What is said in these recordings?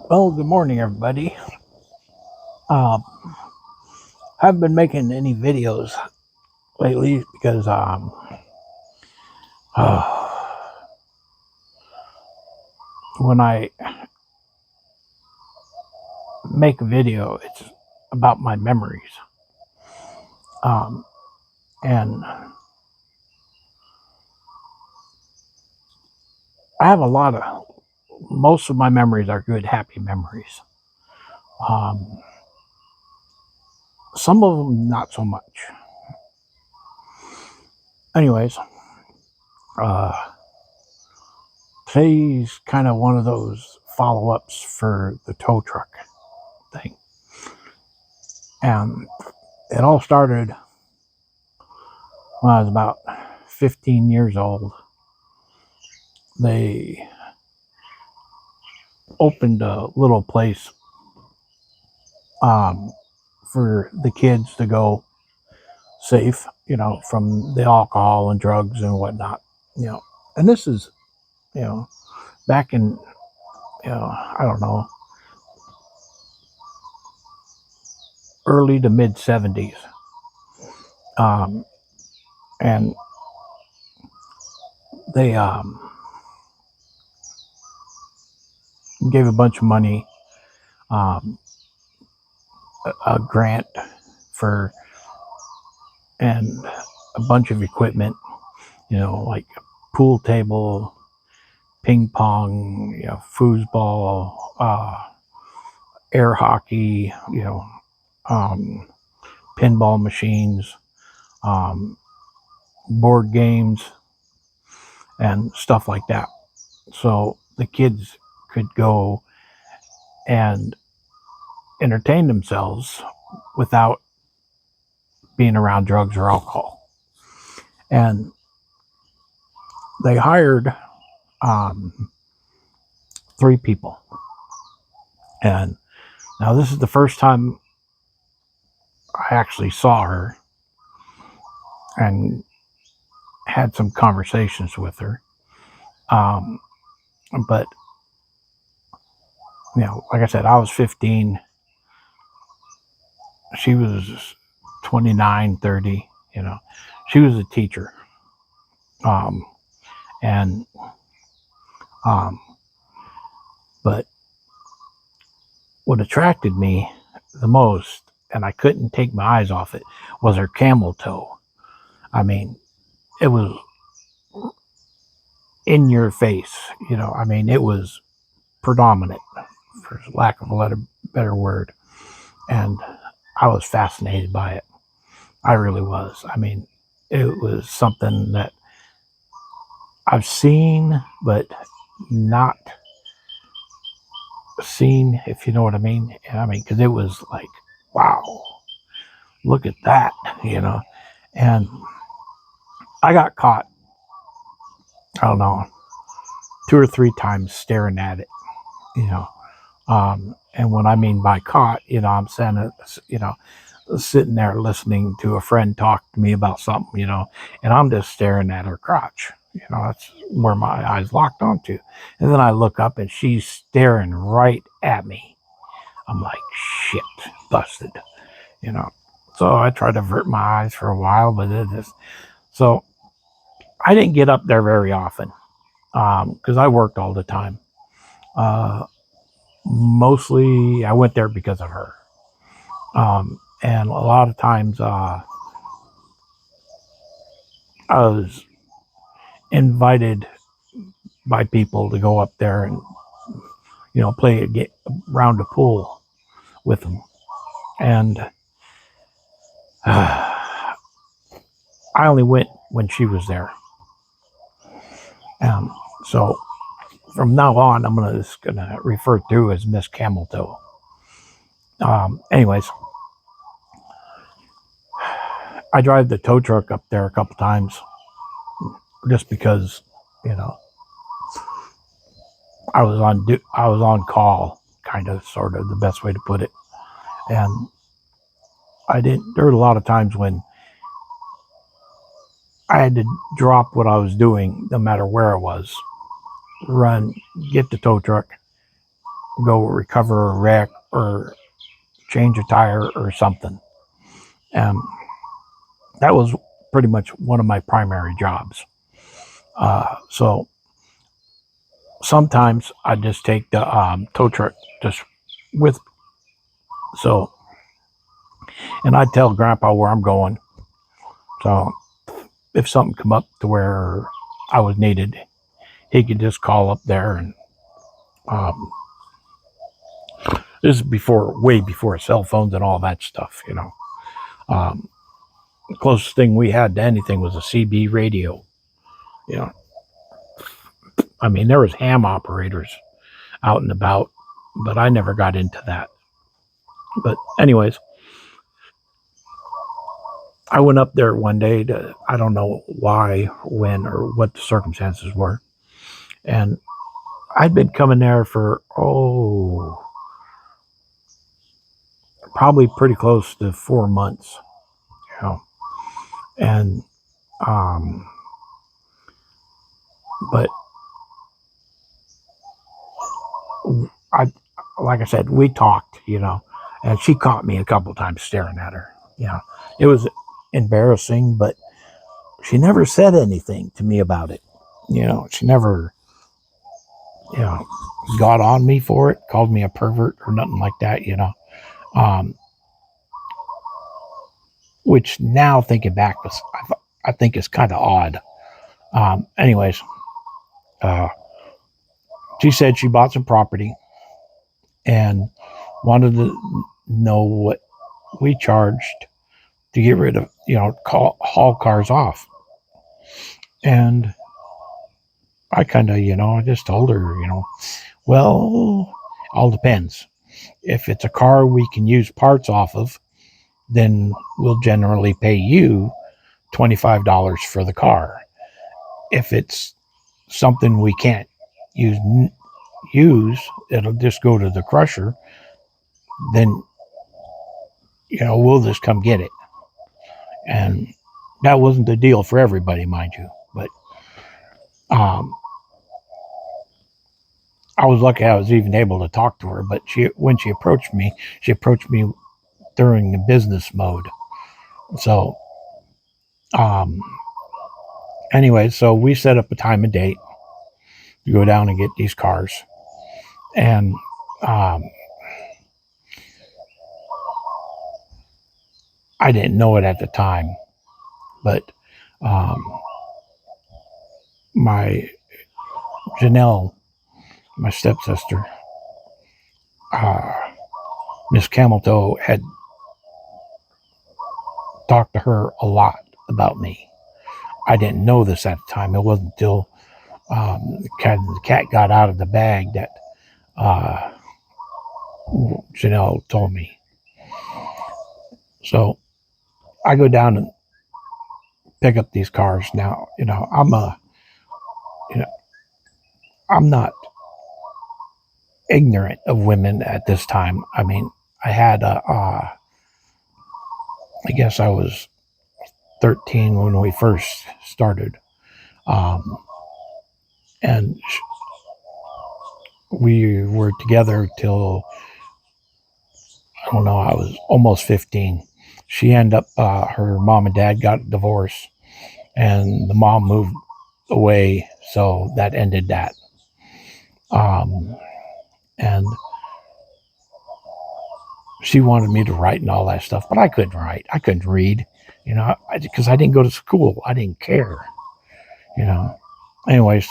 Well, good morning, everybody. Uh, I haven't been making any videos lately because when I make a video, it's about my memories. Um, and I have most of my memories are good, happy memories. Um, some of them, not so much. Anyways, uh, today's kind of one of those follow ups for the tow truck thing. And it all started when I was about 15 years old. They opened a little place um, for the kids to go safe, from the alcohol and drugs and whatnot, you know. And this is, you know, back in, I don't know, early to mid 70s. Um, and they gave a bunch of money, um, a grant for, and a bunch of equipment, like pool table, ping pong, foosball, air hockey, um, pinball machines, um, board games, and stuff like that. So the kids could go and entertain themselves without being around drugs or alcohol. And they hired um, 3 people. And now this is the first time I actually saw her and had some conversations with her. Um, but like I said, I was 15. She was 29, 30. She was a teacher. Um, and, um, but what attracted me the most, and I couldn't take my eyes off it, was her camel toe. I mean, it was in your face, it was predominant, for lack of a better word. And I was fascinated by it. I really was. I mean, it was something that I've seen, but not seen, if you know what I mean. I mean, because it was like, wow, look at that. And I got caught, I don't know, 2 or 3 times staring at it, you know. And what I mean by caught, I'm saying, sitting there listening to a friend talk to me about something, and I'm just staring at her crotch. That's where my eyes locked onto. And then I look up and she's staring right at me. I'm like, shit, busted, you know. So I tried to avert my eyes for a while, but it just, so I didn't get up there very often because I worked all the time. Uh, Mostly I went there because of her. And a lot of times I was invited by people to go up there and play a round of pool with them. And I only went when she was there. So from now on, I'm just gonna refer to as Miss Cameltoe. Anyways, I drive the tow truck up there a couple times just because you know I was on call, kind of, sort of, the best way to put it. And I didn't. There were a lot of times when I had to drop what I was doing, no matter where I was, run, get the tow truck, go recover a wreck or change a tire or something. And that was pretty much one of my primary jobs. So sometimes I just take the tow truck just with. So, and I tell Grandpa where I'm going. So if something come up to where I was needed, he could just call up there. And um, this is way before cell phones and all that stuff. Um, the closest thing we had to anything was a CB radio. You know, I mean, there was ham operators out and about, but I never got into that. But anyways, I went up there one day to, I don't know why, when, or what the circumstances were. And I'd been coming there for, probably pretty close to 4 months, you know. And, but I, like I said, we talked, and she caught me a couple times staring at her. It was embarrassing, but she never said anything to me about it. She never, you know, got on me for it, called me a pervert or nothing like that. Um, which now thinking back I think is kind of odd. Anyways, uh, she said she bought some property and wanted to know what we charged to get rid of, haul cars off. And I kind of, I just told her, well, all depends. If it's a car we can use parts off of, then we'll generally pay you $25 for the car. If it's something we can't use, it'll just go to the crusher, then, we'll just come get it. And that wasn't the deal for everybody, mind you. But um, I was lucky I was even able to talk to her. But when she approached me during the business mode. So, um, anyway, so we set up a time and date to go down and get these cars. And um, I didn't know it at the time, but um, my Janelle, my stepsister, uh, Miss Cameltoe, had talked to her a lot about me. I didn't know this at the time. It wasn't until the cat got out of the bag that uh, Janelle told me. So I go down and pick up these cars. Now, you know, I'm not ignorant of women at this time. I mean, I had I guess I was 13 when we first started, um, and we were together till, I don't know, I was almost 15. She ended up, her mom and dad got a divorce, and the mom moved away, so that ended that. And she wanted me to write and all that stuff, but I couldn't write. I couldn't read, because I didn't go to school. I didn't care, you know. Anyways,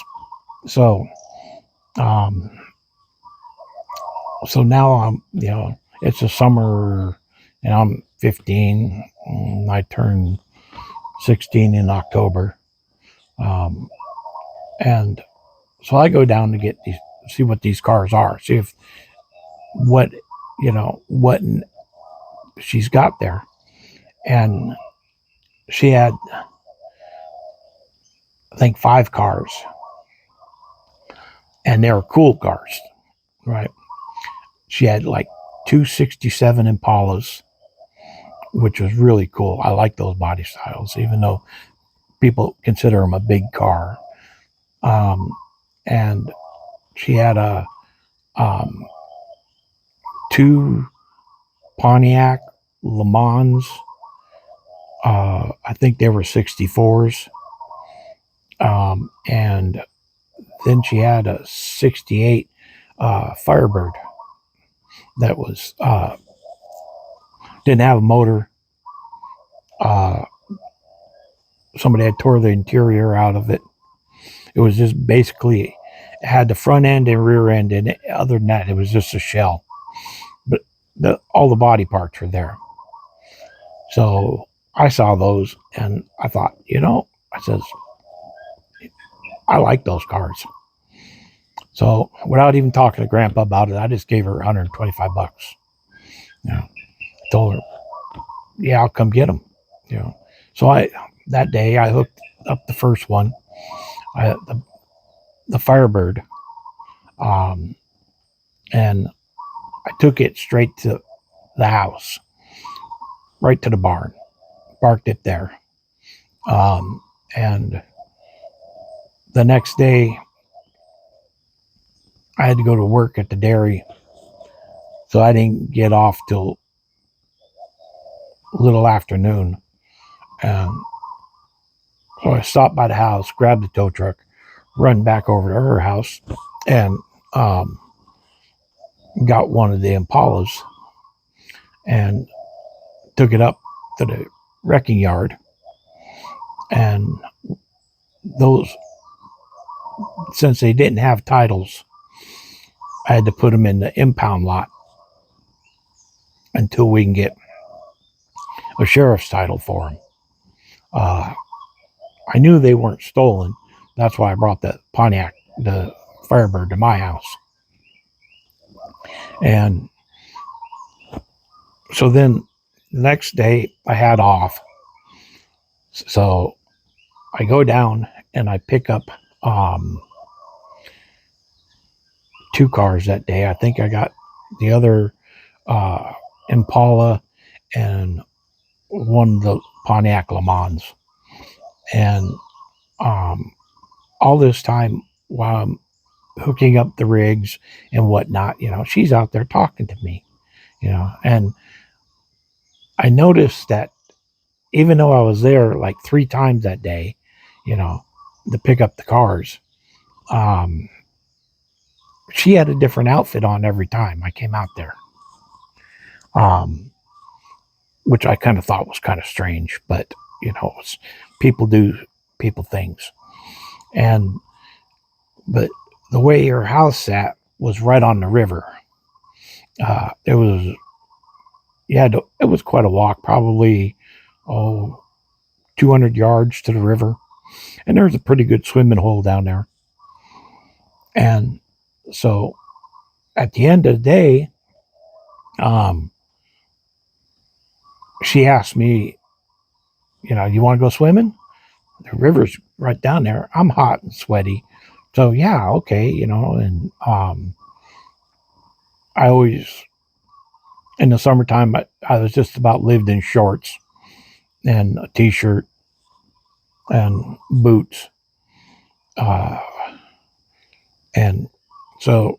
so um, so now it's a summer, and I'm 15. And I turned 16 in October, and so I go down to see what these cars are, see if what what she's got there, and she had, I think, 5 cars, and they were cool cars, right? She had like 267 Impalas, which was really cool. I like those body styles, even though people consider them a big car. And she had a 2 Pontiac Le Mans. I think they were 64s. And then she had a 68 Firebird that was didn't have a motor. Somebody had tore the interior out of it. It was just basically, it had the front end and rear end, and other than that, it was just a shell. But all the body parts were there. So I saw those, and I thought, I says, I like those cars. So without even talking to Grandpa about it, I just gave her $125. Told her, yeah, I'll come get them. So that day I hooked up the first one, the Firebird, and I took it straight to the house, right to the barn, parked it there. And the next day, I had to go to work at the dairy, so I didn't get off till a little afternoon. And so I stopped by the house, grabbed the tow truck, run back over to her house, and got one of the Impalas and took it up to the wrecking yard. And those, since they didn't have titles, I had to put them in the impound lot until we can get a sheriff's title for them. I knew they weren't stolen. That's why I brought the Pontiac, the Firebird, to my house. And so then the next day I had off. So I go down and I pick up 2 cars that day. I think I got the other Impala and one of the Pontiac Le Mans. And all this time while I'm hooking up the rigs and whatnot, she's out there talking to me, and I noticed that even though I was there like 3 times that day, to pick up the cars, she had a different outfit on every time I came out there, which I kind of thought was kind of strange, but people do people things. But the way her house sat was right on the river. It was quite a walk, probably 200 yards to the river, and there's a pretty good swimming hole down there. And so at the end of the day, she asked me, you want to go swimming? The river's right down there. I'm hot and sweaty, so yeah, okay, and I always, in the summertime, I was just about lived in shorts and a t-shirt and boots. And so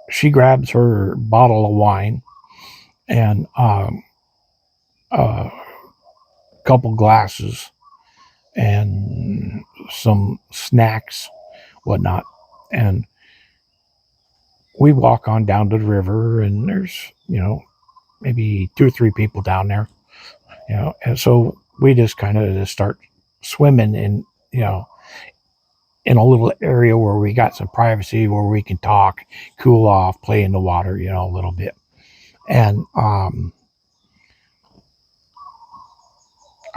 she grabs her bottle of wine and a couple glasses and some snacks, whatnot. And we walk on down to the river, and there's, maybe 2 or 3 people down there, and so we just kind of just start swimming in, in a little area where we got some privacy, where we can talk, cool off, play in the water, a little bit. And I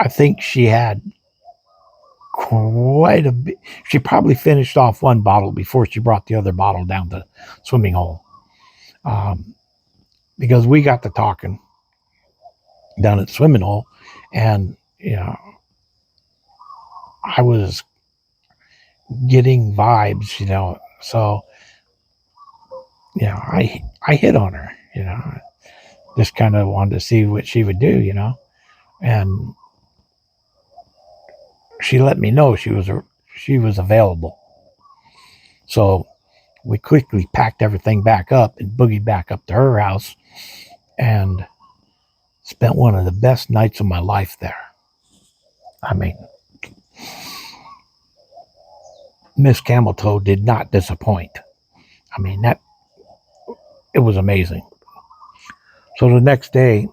think she had quite a bit. She probably finished off one bottle before she brought the other bottle down the swimming hole. Because we got to talking down at the swimming hole, and I was getting vibes, so I hit on her, just kind of wanted to see what she would do, and she let me know she was available. So we quickly packed everything back up and boogied back up to her house and spent one of the best nights of my life there. I mean, Miss Cameltoe did not disappoint. I mean, that it was amazing. So the next day,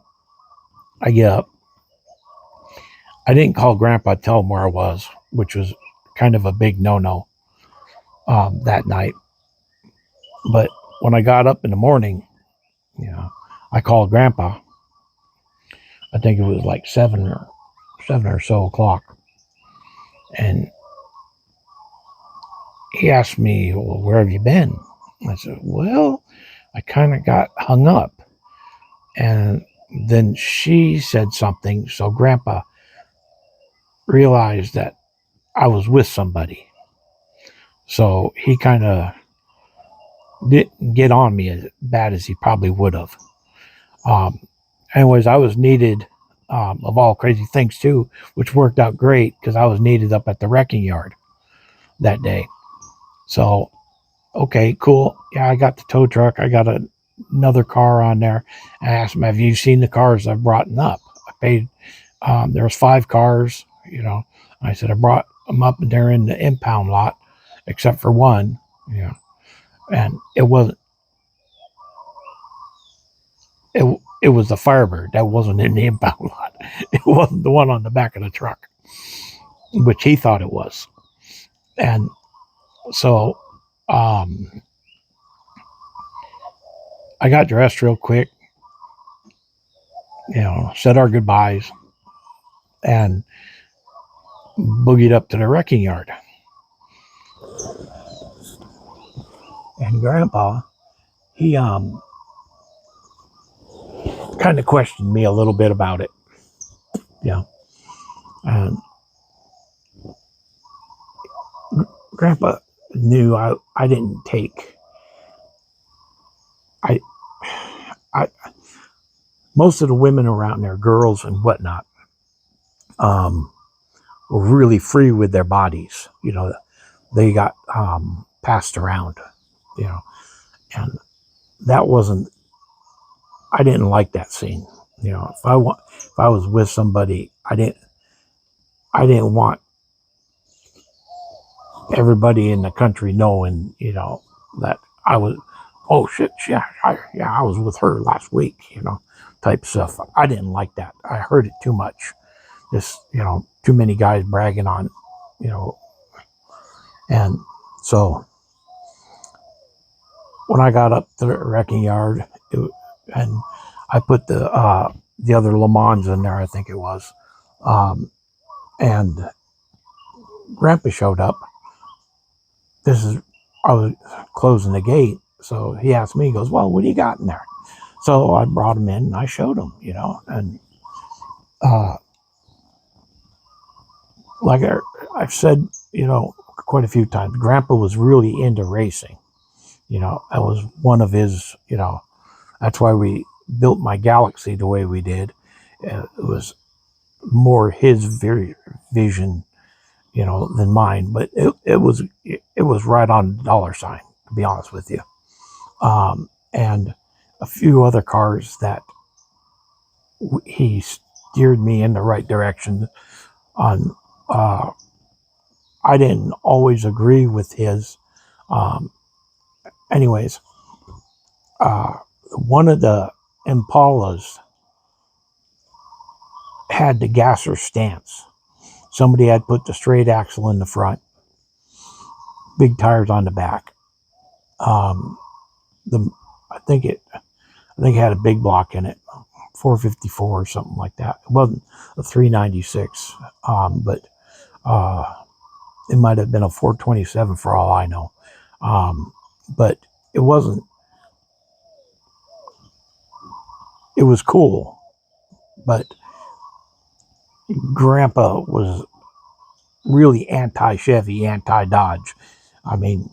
I get up. I didn't call Grandpa to tell him where I was, which was kind of a big no-no that night. But when I got up in the morning, I called Grandpa. I think it was like seven or so o'clock, and he asked me, "Well, where have you been?" I said, "Well, I kind of got hung up." And then she said something, so Grandpa realized that I was with somebody. So he kind of didn't get on me as bad as he probably would have. Um, Anyways, I was needed, of all crazy things too, which worked out great because I was needed up at the wrecking yard that day. So, okay, cool. Yeah, I got the tow truck. I got another car on there. I asked him, "Have you seen the cars I've brought up?" I paid. There was 5 cars. I said I brought them up, and they're in the impound lot, except for one. And it wasn't. It was the Firebird that wasn't in the impound lot. It wasn't the one on the back of the truck, which he thought it was. And so um, I got dressed real quick, said our goodbyes, and boogied up to the wrecking yard. And Grandpa, he kind of questioned me a little bit about it. And Grandpa knew I didn't take I I most of the women around there, girls and whatnot, um, were really free with their bodies. They got passed around, you know, and that wasn't. I didn't like that scene. If I was with somebody, I didn't want everybody in the country knowing, that I was. Oh shit! Yeah, I was with her last week. Type stuff. I didn't like that. I heard it too much. Just too many guys bragging on, you know, and so when I got up to the wrecking yard, and I put the other Le Mans in there, I think it was, um, and Grandpa showed up. I was closing the gate, so he asked me. He goes, "Well, what do you got in there?" So I brought him in and I showed him, and uh, like I've said, quite a few times, Grandpa was really into racing. That was one of his. That's why we built my Galaxy the way we did. It was more his vision, than mine. But it was right on the dollar sign, to be honest with you. And a few other cars that he steered me in the right direction on. Uh, I didn't always agree with his. Um, Anyways, one of the Impalas had the gasser stance. Somebody had put the straight axle in the front, big tires on the back. Um, the I think it had a big block in it, 454 or something like that. It wasn't a 396, but it might have been a 427 for all I know. But it wasn't. It was cool, but Grandpa was really anti-Chevy, anti-Dodge. I mean,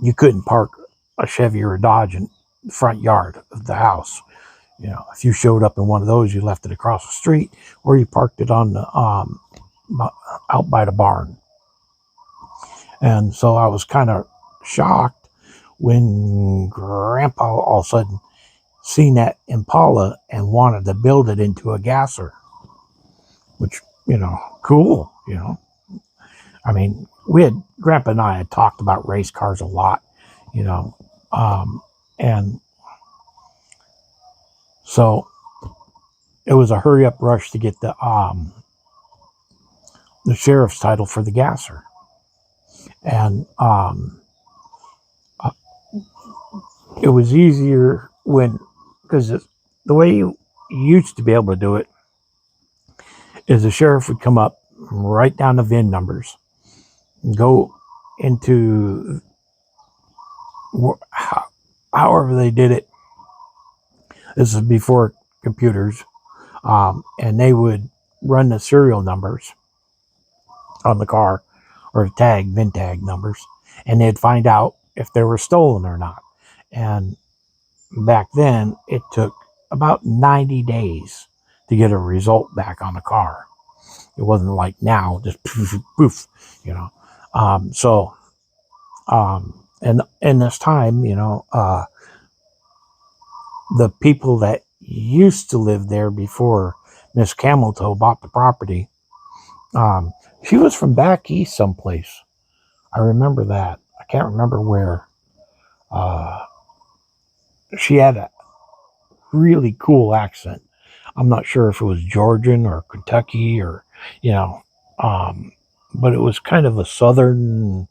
you couldn't park a Chevy or a Dodge in the front yard of the house. If you showed up in one of those, you left it across the street, or you parked it on the out by the barn. And so I was kind of shocked when Grandpa all of a sudden seen that Impala and wanted to build it into a gasser, which, cool, I mean, Grandpa and I had talked about race cars a lot, you know, and so it was a hurry up rush to get the sheriff's title for the gasser. And it was easier because the way you used to be able to do it is the sheriff would come up, write down the VIN numbers, go into however they did it. This is before computers, and they would run the serial numbers on the car or the VIN tag numbers, and they'd find out if they were stolen or not. And back then, it took about 90 days to get a result back on the car. It wasn't like now, just poof, poof, you know. And in this time, the people that used to live there before Miss Cameltoe bought the property, she was from back east someplace. I remember that. I can't remember where. She had a really cool accent. I'm not sure if it was Georgian or Kentucky or, you know, um, but it was kind of a southern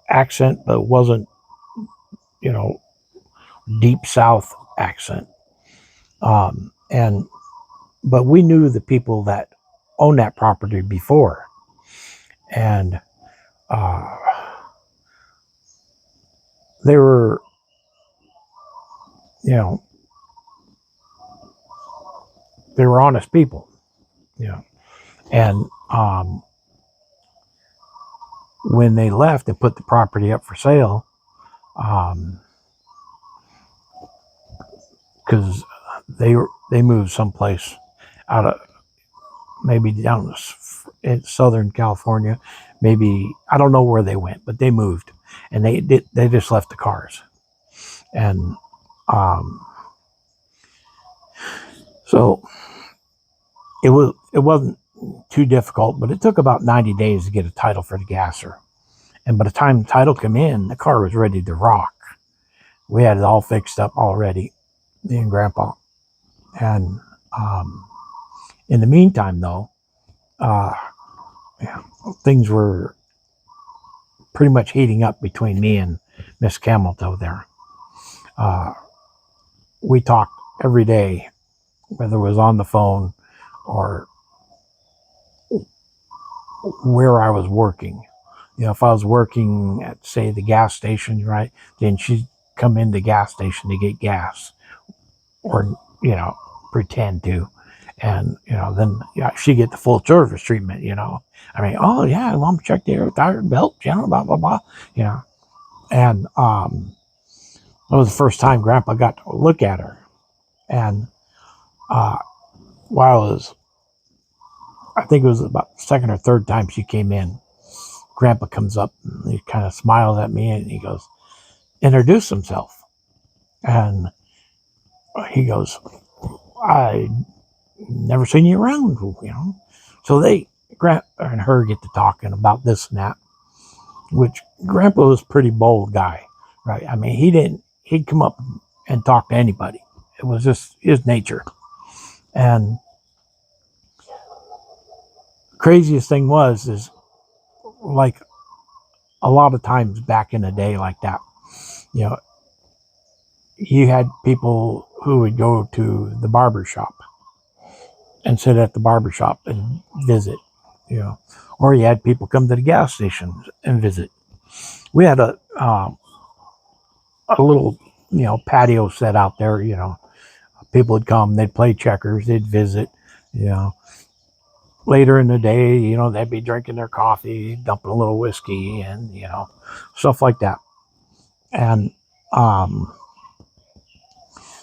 accent, but it wasn't, you know, deep south accent. And but we knew the people that owned that property before, and uh, they were, you know, they were honest people, you know, and when they left and put the property up for sale, because they moved someplace out of maybe down in Southern California, maybe I don't know where they went, but they moved, and they just left the cars, and so it wasn't too difficult, but it took about 90 days to get a title for the gasser, and by the time the title came in, the car was ready to rock. We had it all fixed up already, me and Grandpa, and in the meantime, though, uh, things were pretty much heating up between me and Miss Cameltoe there. We talked every day, whether it was on the phone or where I was working. If I was working at, say, the gas station, right, then she'd come in the gas station to get gas or, pretend to. And, then she get the full service treatment, I mean, oh, yeah, well, I'm check the air tire belt, blah, blah, blah, you know. And that was the first time Grandpa got to look at her. And while I think it was about the second or third time she came in, Grandpa comes up and he kind of smiles at me and he goes, introduce himself. And he goes, I never seen you around. So Grandpa and her get to talking about this and that, which Grandpa was a pretty bold guy, right? I mean, he'd come up and talk to anybody. It was just his nature. And craziest thing is like a lot of times back in the day like that, you know, you had people who would go to the barber shop and sit at the barber shop and visit, or you had people come to the gas station and visit. We had a little, patio set out there, people would come, they'd play checkers, they'd visit, you know. Later in the day, they'd be drinking their coffee, dumping a little whiskey and, stuff like that. And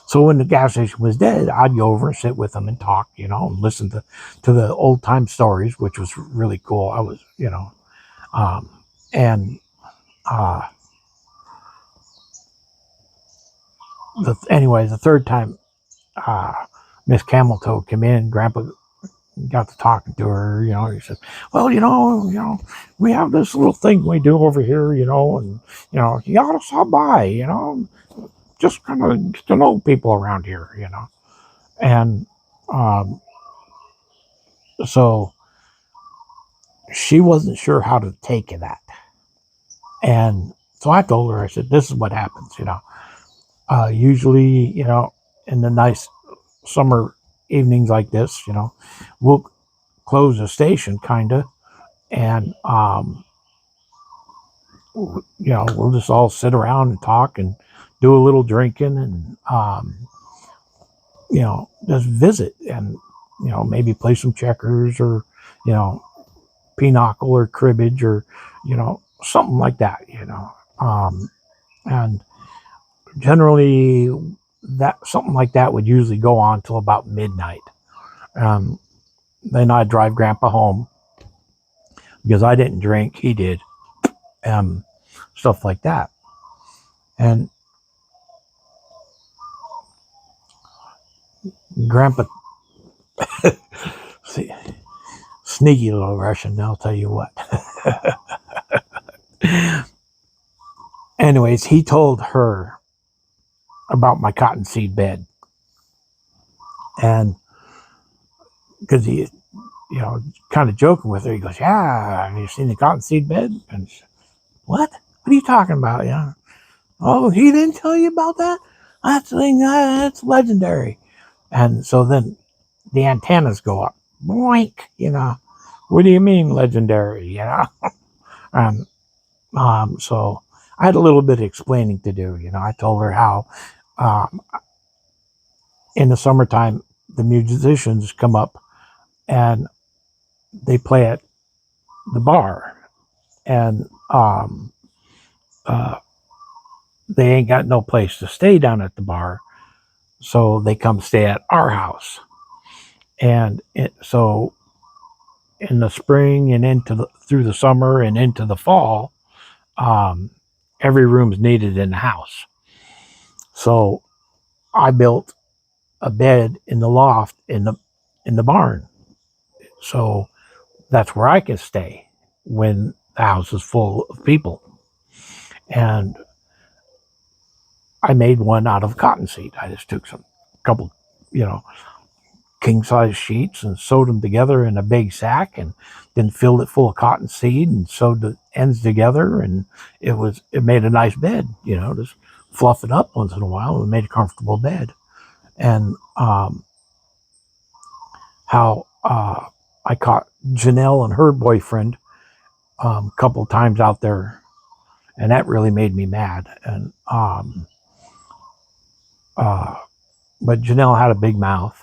so when the gas station was dead, I'd go over and sit with them and talk, and listen to the old time stories, which was really cool. I was, and Anyway, the third time, Miss Cameltoe came in. Grandpa got to talking to her. He said, "Well, we have this little thing we do over here. And you ought to stop by. Just kind of get to know people around here. And um, so she wasn't sure how to take that, and so I told her, I said, "This is what happens. Usually, in the nice summer evenings like this, we'll close the station, kind of, and we'll just all sit around and talk and do a little drinking and just visit and maybe play some checkers or you know pinochle or cribbage or something like that. And generally that something like that would usually go on till about midnight. Um, then I'd drive Grandpa home because I didn't drink, he did, um, stuff like that. And Grandpa, see, sneaky little Russian, I'll tell you what. Anyways, he told her about my cottonseed bed, and because he, kind of joking with her, he goes, "Yeah, have you seen the cottonseed bed?" And she, what? What are you talking about? Yeah. Oh, he didn't tell you about that? That's legendary. And so then the antennas go up. Boink, What do you mean legendary? And so I had a little bit of explaining to do. I told her how um, in the summertime the musicians come up and they play at the bar, and uh, they ain't got no place to stay down at the bar, so they come stay at our house. And so in the spring and through the summer and into the fall, um, every room's needed in the house. So I built a bed in the loft in the barn. So that's where I can stay when the house is full of people. And I made one out of cottonseed. I just took some couple, you know, king size sheets and sewed them together in a big sack, and then filled it full of cottonseed and sewed the ends together, and it made a nice bed. Just fluff it up once in a while and made a comfortable bed. And how I caught Janelle and her boyfriend a couple of times out there, and that really made me mad. And but Janelle had a big mouth,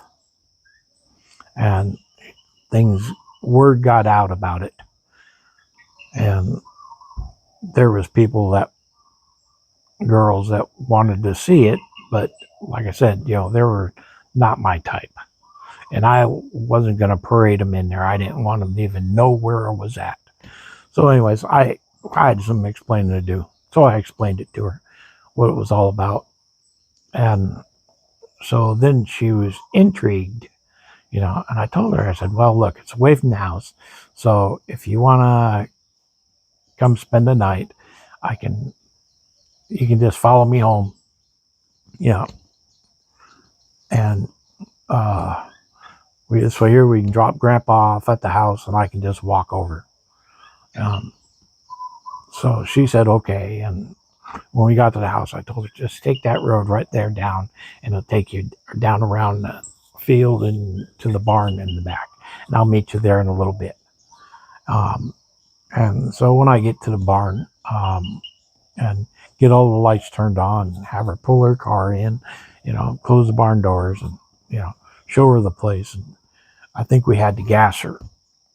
and word got out about it, and there was girls that wanted to see it, but like I said, they were not my type, and I wasn't going to parade them in there. I didn't want them to even know where I was at. So anyways, I had some explaining to do, so I explained it to her what it was all about. And so then she was intrigued, and I told her, I said, well, look, it's away from the house, so if you want to come spend the night, you can just follow me home, you know and so here we can drop Grandpa off at the house, and I can just walk over. um, so she said okay, and when we got to the house, I told her, just take that road right there down, and it'll take you down around the field and to the barn in the back, and I'll meet you there in a little bit. And so when I get to the barn, and get all the lights turned on, and have her pull her car in, close the barn doors, and show her the place. And I think we had the gasser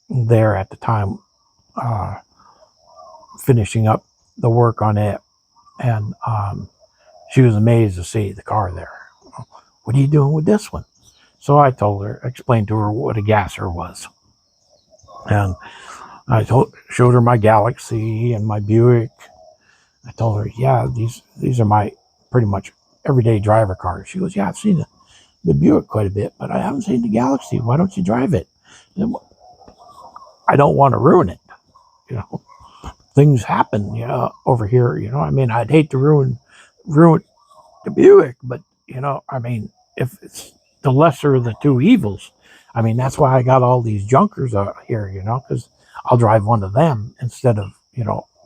there at the time, uh, finishing up the work on it, and she was amazed to see the car there. What are you doing with this one? So I explained to her what a gasser was, and showed her my Galaxy and my Buick. I told her, yeah, these are my pretty much everyday driver cars. She goes, yeah, I've seen the Buick quite a bit, but I haven't seen the Galaxy. Why don't you drive it? I don't want to ruin it. You know, things happen, over here. I mean, I'd hate to ruin the Buick, but I mean, if it's the lesser of the two evils, I mean, that's why I got all these junkers out here, because I'll drive one of them instead of,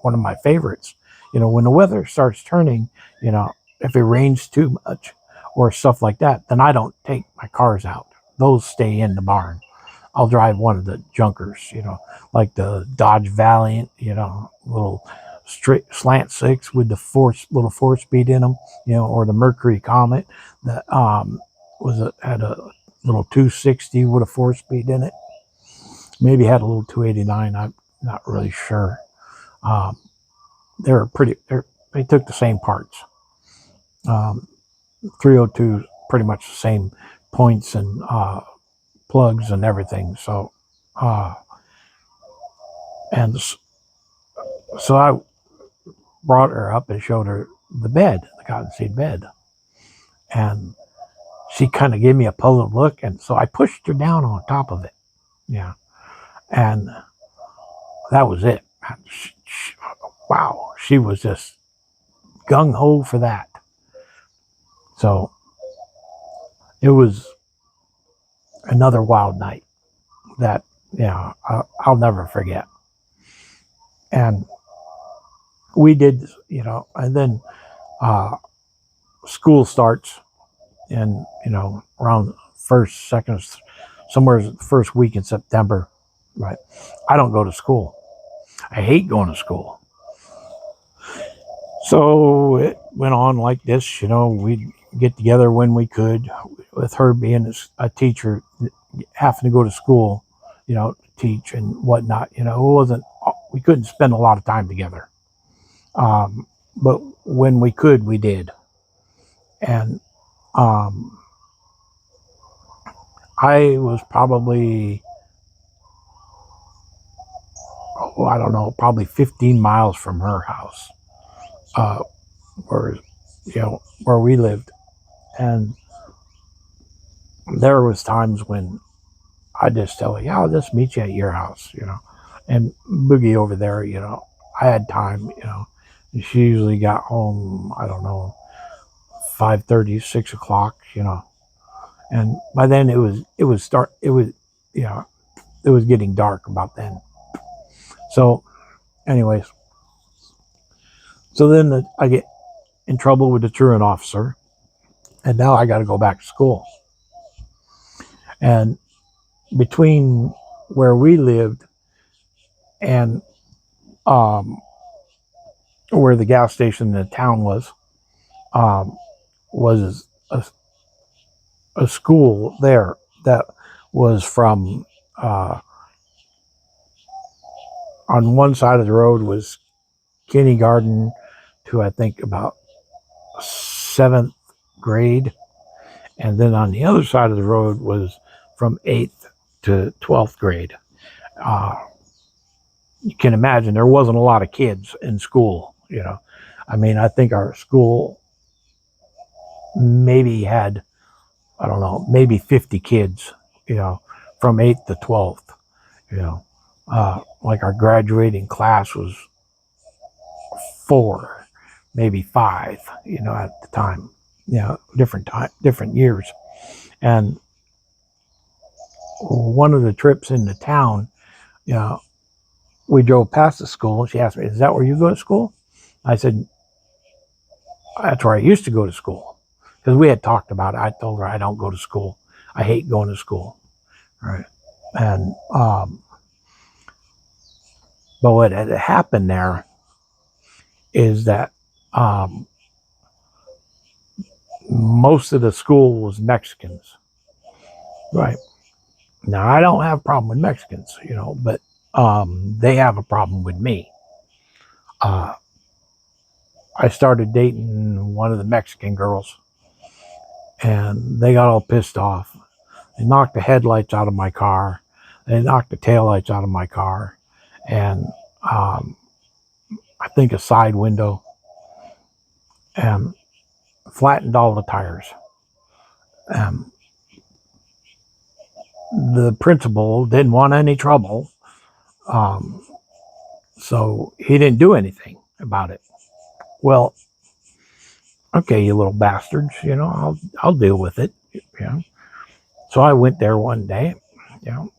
one of my favorites. When the weather starts turning, if it rains too much or stuff like that, then I don't take my cars out. Those stay in the barn. I'll drive one of the junkers, like the Dodge Valiant, little straight slant six with the little four speed in them, or the Mercury Comet that had a little 260 with a 4 speed in it. Maybe had a little 289. I'm not really sure. They took the same parts. 302 pretty much the same points and plugs and everything. So, and so I brought her up and showed her the bed, the cottonseed bed. And she kind of gave me a puzzled look. And so I pushed her down on top of it. Yeah. And that was it. Wow. She was just gung ho for that. So it was another wild night that, I'll never forget. And we did, and then school starts and, around first, second, somewhere first week in September. Right. I don't go to school. I hate going to school. So it went on like this, we'd get together when we could, with her being a teacher, having to go to school, to teach and whatnot. We couldn't spend a lot of time together. But when we could, we did. And I was probably, I don't know, probably 15 miles from her house, where we lived. And there was times when I just tell her, yeah, I'll just meet you at your house, and boogie over there, I had time, she usually got home, I don't know, 5:30, 6 o'clock, and by then it was getting dark about then. So anyways, so then I get in trouble with the truant officer, and now I got to go back to school. And between where we lived and where the gas station in the town was a school there that was from on one side of the road was kindergarten to I think about 7th grade, and then on the other side of the road was from 8th to 12th grade. You can imagine there wasn't a lot of kids in school. I mean, I think our school maybe had, I don't know, maybe 50 kids, from 8th to 12th, like our graduating class was 4, maybe 5, at the time, different years. And one of the trips into town, we drove past the school. She asked me, is that where you go to school? I said, that's where I used to go to school. Because we had talked about it. I told her I don't go to school. I hate going to school. Right. And, but what had happened there is that most of the school was Mexicans. Right. Now, I don't have a problem with Mexicans, but they have a problem with me. I started dating one of the Mexican girls, and they got all pissed off. They knocked the headlights out of my car. They knocked the taillights out of my car, and I think a side window. And flattened all the tires. Um, the principal didn't want any trouble, um, so he didn't do anything about it. Well, okay, you little bastards, I'll deal with it. So I went there one day, you know,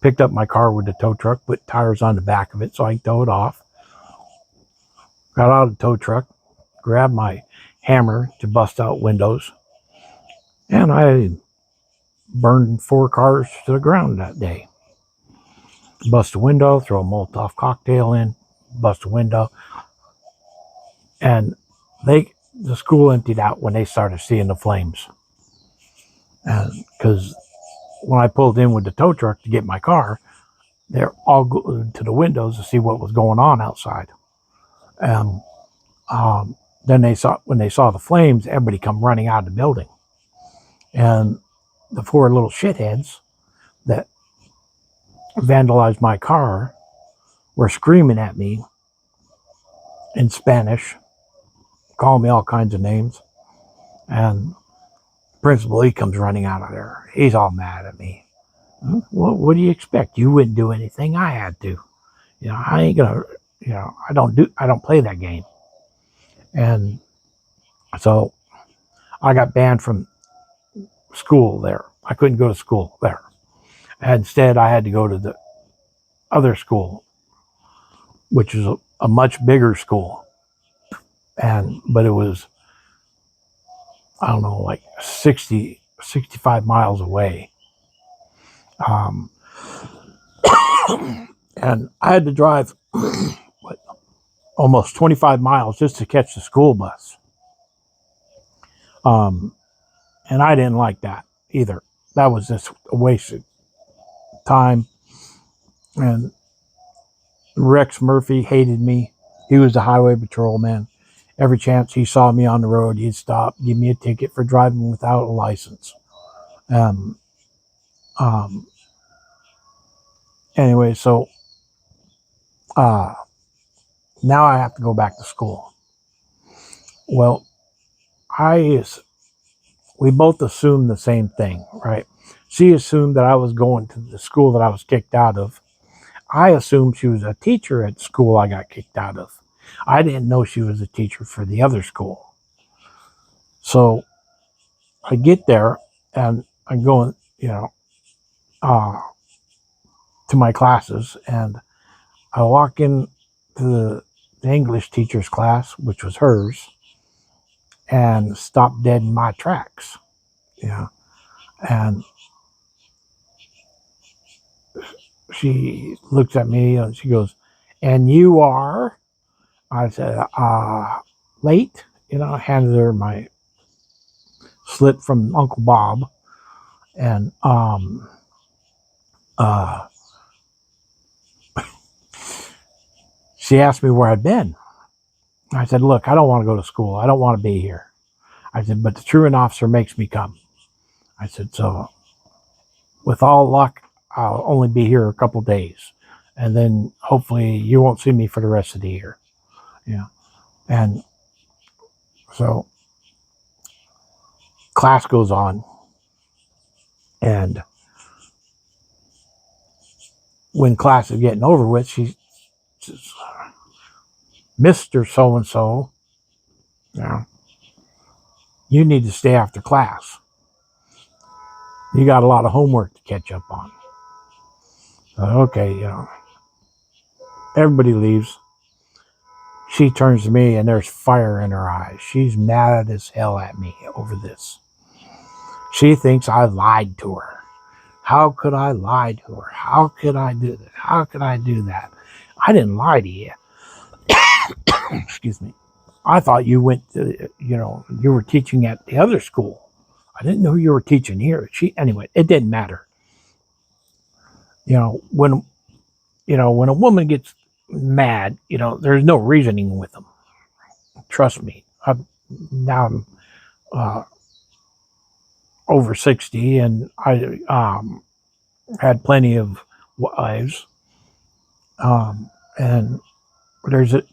picked up my car with the tow truck, put tires on the back of it so I could tow it off. Got out of the tow truck, grabbed my hammer to bust out windows, and I burned 4 cars to the ground that day. Bust a window, throw a Molotov cocktail in, bust a window, and the school emptied out when they started seeing the flames. And because when I pulled in with the tow truck to get my car, they're all glued to the windows to see what was going on outside. And then when they saw the flames, everybody come running out of the building. And the 4 little shitheads that vandalized my car were screaming at me in Spanish, calling me all kinds of names. And principal, he comes running out of there. He's all mad at me. What do you expect? You wouldn't do anything. I had to. I ain't gonna. I don't play that game. And so I got banned from school there. I couldn't go to school there. Instead, I had to go to the other school, which is a much bigger school. But it was, I don't know, like 65 miles away. And I had to drive almost 25 miles just to catch the school bus. And I didn't like that either. That was just a waste of time. And Rex Murphy hated me. He was the highway patrolman. Every chance he saw me on the road, he'd stop, give me a ticket for driving without a license. Um, um, anyway, so now I have to go back to school. Well, we both assumed the same thing, right? She assumed that I was going to the school that I was kicked out of. I assumed she was a teacher at the school I got kicked out of. I didn't know she was a teacher for the other school. So I get there and I'm going, to my classes, and I walk in to the English teacher's class, which was hers, and stop dead in my tracks. And she looks at me and she goes, "And you are?" I said, "Late." I handed her my slip from Uncle Bob, and she asked me where I'd been. I said, "Look, I don't want to go to school. I don't want to be here." I said, "But the truant officer makes me come." I said, "So with all luck, I'll only be here a couple days. And then hopefully you won't see me for the rest of the year." And so class goes on. And when class is getting over with, she says, "Mr. So-and-so, you need to stay after class. You got a lot of homework to catch up on." So, okay, everybody leaves. She turns to me and there's fire in her eyes. She's mad as hell at me over this. She thinks I lied to her. How could I lie to her? How could I do that? How could I do that? I didn't lie to you. Excuse me. I thought you went to, you were teaching at the other school. I didn't know you were teaching here. Anyway, it didn't matter. When when a woman gets mad, there's no reasoning with them. Trust me. Now I'm over 60, and I had plenty of wives. And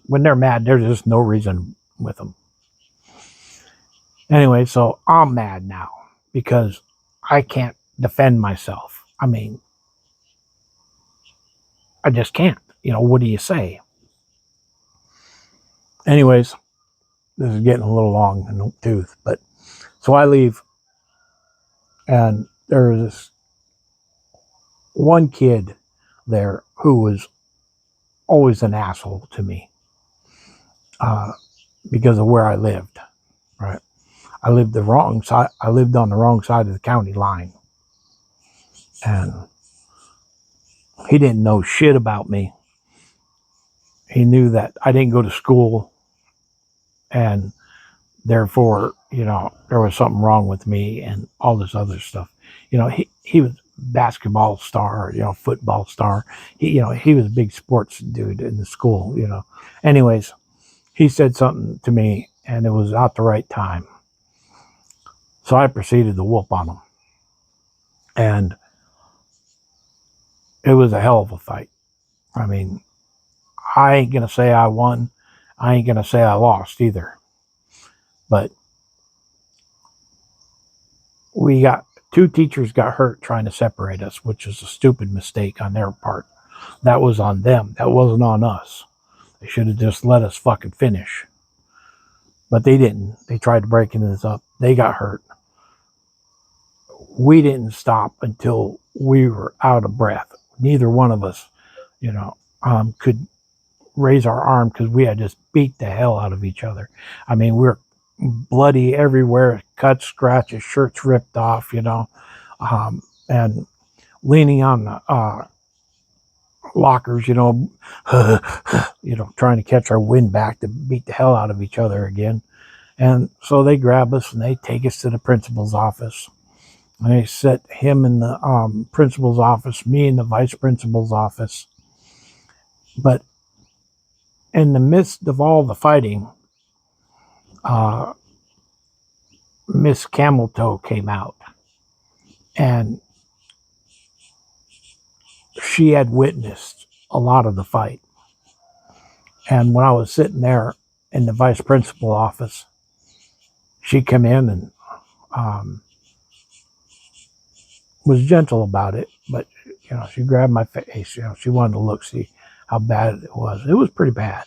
when they're mad, there's just no reason with them. Anyway, so I'm mad now because I can't defend myself. I mean, I just can't. What do you say? Anyways, this is getting a little long in the tooth, but so I leave, and there's this one kid there who was always an asshole to me uh, because of where I lived. Right, I lived the wrong side. I lived on the wrong side of the county line, and he didn't know shit about me. He knew that I didn't go to school, and therefore, there was something wrong with me and all this other stuff. He was basketball star, football star. He was a big sports dude in the school. Anyways, he said something to me and it was not the right time. So I proceeded to whoop on him. And it was a hell of a fight. I mean, I ain't going to say I won. I ain't going to say I lost either. But we got two teachers got hurt trying to separate us, which is a stupid mistake on their part. That was on them. That wasn't on us. They should have just let us fucking finish. But they didn't. They tried to break this up. They got hurt. We didn't stop until we were out of breath. Neither one of us, could raise our arm because we had just beat the hell out of each other. I mean, we were bloody everywhere, cuts, scratches, shirts ripped off, and leaning on the lockers, trying to catch our wind back to beat the hell out of each other again. And so they grab us and they take us to the principal's office. And they set him in the principal's office, me in the vice principal's office. But in the midst of all the fighting, uh, Miss Cameltoe came out. And she had witnessed a lot of the fight. And when I was sitting there in the vice principal office, she came in and was gentle about it, but she grabbed my face. She wanted to look, see how bad it was. It was pretty bad,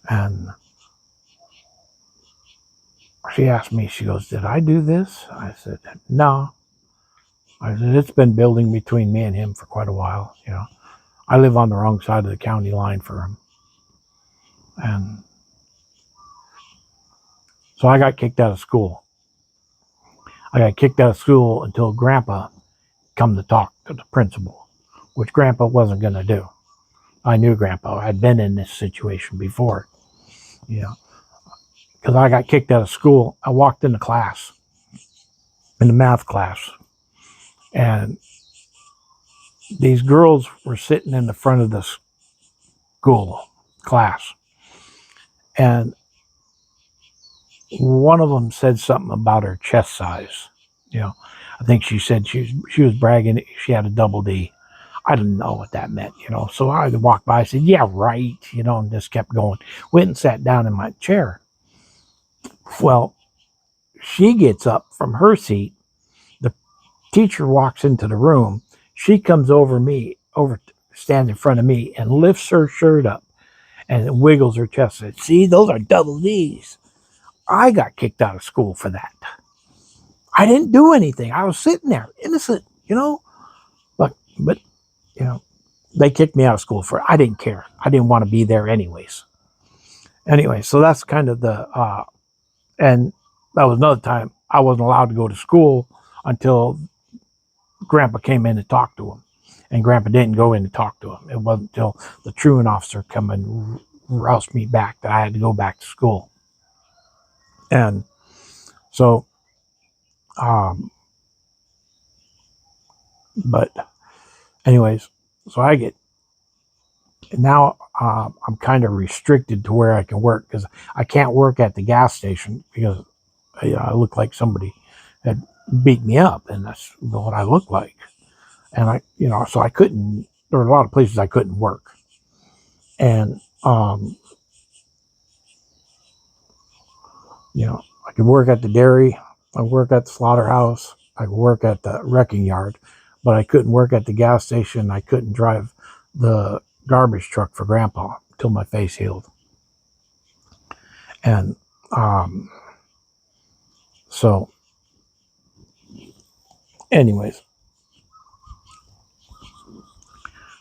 And she asked me, she goes, "Did I do this?" I said, "No." I said, "It's been building between me and him for quite a while. I live on the wrong side of the county line for him." And so I got kicked out of school. I got kicked out of school until Grandpa come to talk to the principal, which Grandpa wasn't going to do. I knew Grandpa. I'd been in this situation before, because I got kicked out of school. I walked into class, in the math class, and these girls were sitting in the front of the school class, and one of them said something about her chest size. I think she said she was bragging she had a double D. I didn't know what that meant, So I walked by, I said, "Yeah, right," and just kept going. Went and sat down in my chair. Well, she gets up from her seat. The teacher walks into the room. She comes stands in front of me and lifts her shirt up and wiggles her chest. Said, "See, those are double D's." I got kicked out of school for that. I didn't do anything. I was sitting there, innocent, But you know, they kicked me out of school for it. I didn't care. I didn't want to be there anyways. Anyway, so that's kind of and that was another time I wasn't allowed to go to school until Grandpa came in and talked to him. And Grandpa didn't go in and talk to him. It wasn't until the truant officer come and roused me back that I had to go back to school. And so, but anyways, so I get now I'm kind of restricted to where I can work because I can't work at the gas station because I look like somebody had beat me up, and that's what I look like. And so I couldn't. There were a lot of places I couldn't work, and I could work at the dairy, I could work at the slaughterhouse, I could work at the wrecking yard, but I couldn't work at the gas station. I couldn't drive the garbage truck for Grandpa until my face healed. And so, anyways,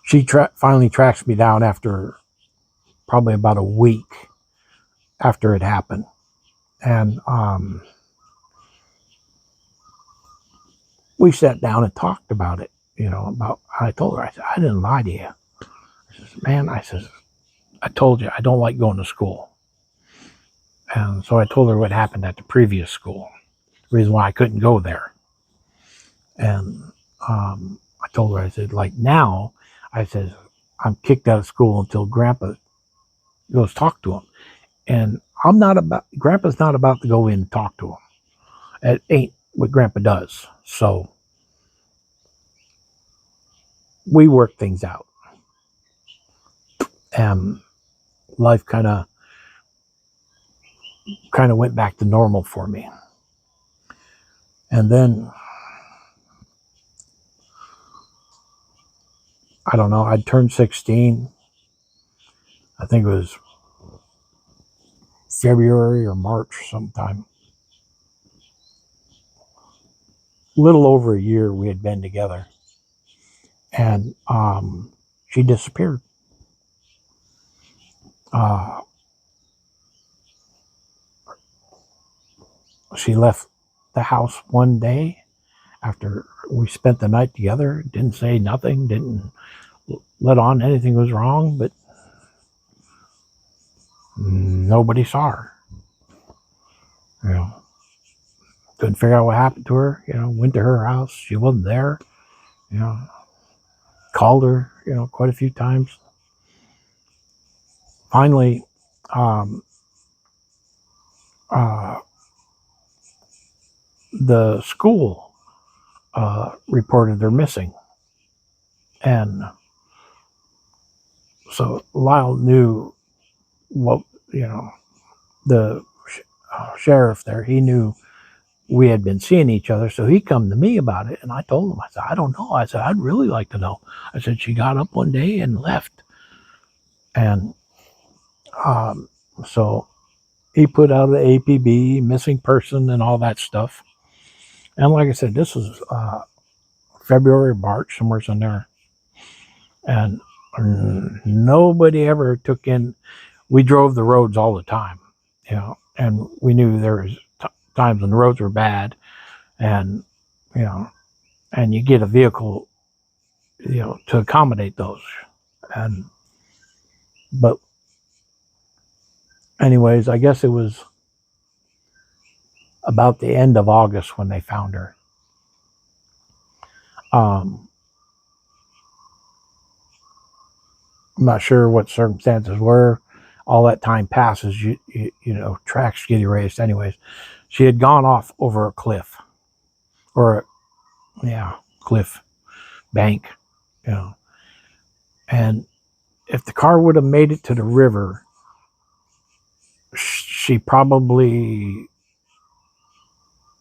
she finally tracks me down after probably about a week after it happened. And we sat down and talked about it, about, I told her, I said, I didn't lie to you. I says, man, I told you I don't like going to school. And so I told her what happened at the previous school, the reason why I couldn't go there. And I told her, I said, like now, I said, I'm kicked out of school until Grandpa goes talk to him. And Grandpa's not about to go in and talk to him. It ain't what Grandpa does. So we worked things out. And life kind of went back to normal for me. And then, I don't know, I'd turned 16. I think it was February or March sometime. A little over a year we had been together. And she disappeared. She left the house one day after we spent the night together, didn't say nothing, didn't let on anything was wrong, but nobody saw her. Couldn't figure out what happened to her. Went to her house, she wasn't there. Called her, quite a few times. Finally, the school reported her missing, and so Lyle knew what the sheriff there. He knew we had been seeing each other, so he come to me about it, and I told him, I said, I don't know. I said, I'd really like to know. I said, she got up one day and left, and so he put out an APB, missing person, and all that stuff. And like I said, this was February, March, somewhere in there, and nobody ever took in. We drove the roads all the time, and we knew there was times when the roads were bad, and and you get a vehicle, to accommodate those. And but anyways, I guess it was about the end of August when they found her. I'm not sure what circumstances were. All that time passes, tracks get erased. Anyways, she had gone off over a cliff, or cliff bank, and if the car would have made it to the river, she probably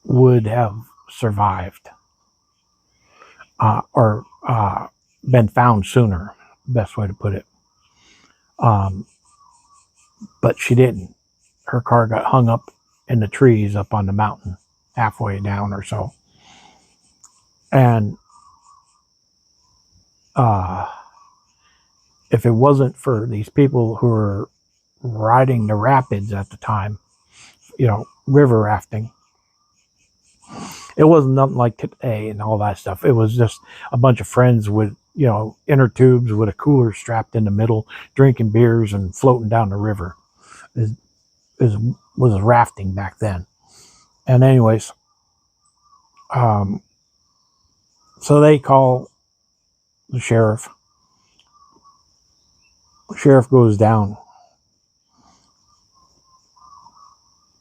would have survived, or been found sooner, best way to put it. But she didn't. Her car got hung up in the trees up on the mountain, halfway down or so. And if it wasn't for these people who were riding the rapids at the time, river rafting, it wasn't nothing like today and all that stuff. It was just a bunch of friends with, inner tubes with a cooler strapped in the middle, drinking beers and floating down the river. Was rafting back then. And anyways, so they call the sheriff. The sheriff goes down,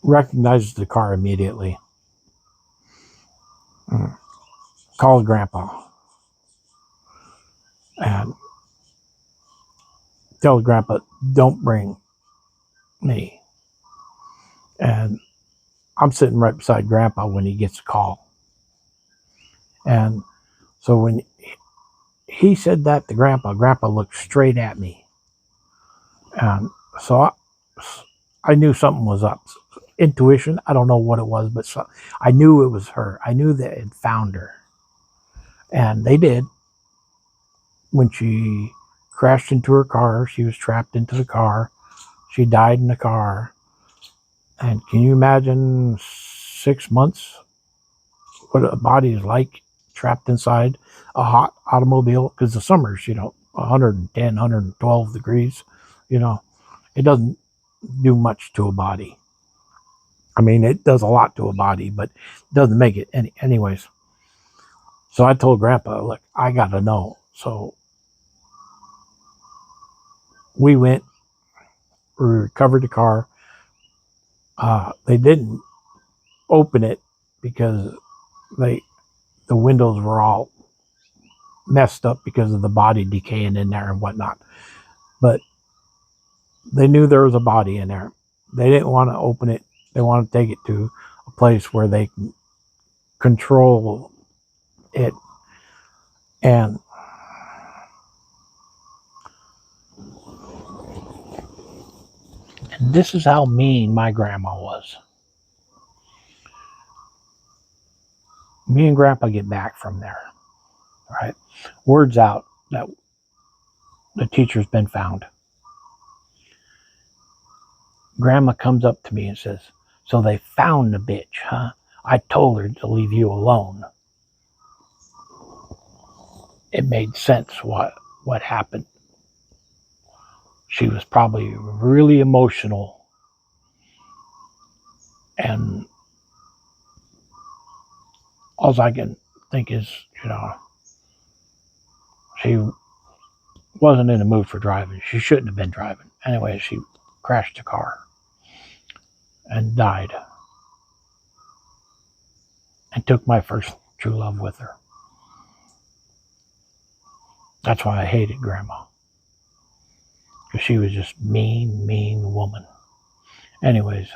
recognizes the car immediately, calls Grandpa, and tells Grandpa, don't bring me. And I'm sitting right beside Grandpa when he gets a call. And so when he said that to Grandpa, Grandpa looked straight at me. And so I knew something was up. Intuition, I don't know what it was, but I knew it was her. I knew that it found her. And they did. When she crashed into her car, she was trapped into the car. She died in the car. And can you imagine 6 months what a body is like trapped inside a hot automobile? Because the summer's, 110, 112 degrees. It doesn't do much to a body. I mean, it does a lot to a body, but it doesn't make it anyways. So I told Grandpa, look, I got to know. So we went, we recovered the car. They didn't open it because the windows were all messed up because of the body decaying in there and whatnot. But they knew there was a body in there. They didn't want to open it. They wanted to take it to a place where they can control it. And this is how mean my grandma was. Me and Grandpa get back from there, right? Word's out that the teacher's been found. Grandma comes up to me and says, so they found the bitch, huh? I told her to leave you alone. It made sense what happened. She was probably really emotional, and all I can think is, she wasn't in the mood for driving. She shouldn't have been driving. Anyway, she crashed the car and died, and took my first true love with her. That's why I hated Grandma, because she was just mean woman. Anyways,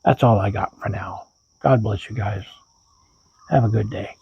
that's all I got for now. God bless you guys. Have a good day.